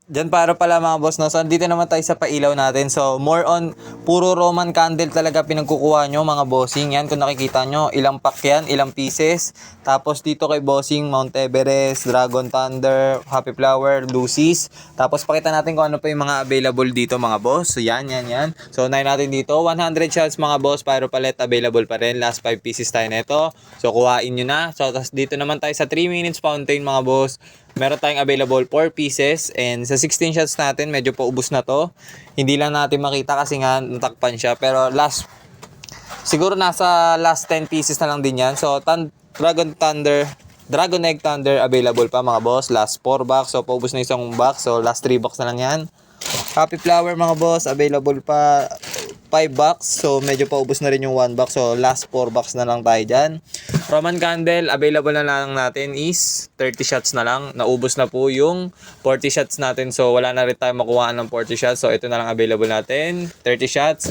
Diyan para pala mga boss, no? So, dito naman tayo sa pailaw natin. So, more on, puro Roman candle talaga pinagkukuha nyo mga bossing. Yan, kung nakikita nyo, ilang pack yan, ilang pieces. Tapos dito kay bossing, Mount Everest, Dragon Thunder, Happy Flower, Lucy's. Tapos pakita natin kung ano pa yung mga available dito mga boss. So, yan. So, unahin natin dito, 100 shots mga boss, Pyro Palette available pa rin. Last 5 pieces tayo nito. So, kuhain nyo na. So, tapos dito naman tayo sa 3 minutes fountain mga boss. Meron tayong available 4 pieces and sa 16 shots natin medyo paubos na to. Hindi lang natin makita kasi nga natakpan siya, pero siguro nasa last 10 pieces na lang din yan. So Dragon Egg Thunder available pa mga boss, last 4 box. So paubos na isang box, so last 3 box na lang yan. Happy Flower mga boss, available pa 5 box. So medyo paubos na rin yung 1 box. So last 4 box na lang tayo dyan. Roman Candle, available na lang natin is 30 shots na lang. Naubos na po yung 40 shots natin. So wala na rin tayo makuha ng 40 shots. So ito na lang available natin, 30 shots.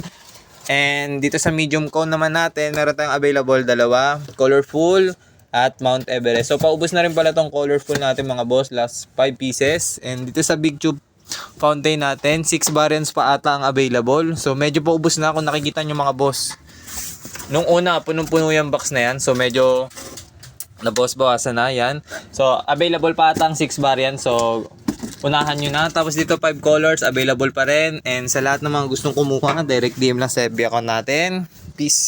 And dito sa medium cone naman natin, meron tayong available dalawa, colorful at Mount Everest. So paubos na rin pala tong colorful natin mga boss, last 5 pieces. And dito sa big tube fountain natin, 6 variants pa ata ang available. So medyo paubos na kung nakikita nyo mga boss. Nung una, punong-puno yung box na yan. So medyo nabawasan na yan. So available pa ata ang 6 variants. So unahan nyo na. Tapos dito 5 colors available pa rin. And sa lahat ng mga gustong kumuha, direct DM lang sa FB account natin. Peace.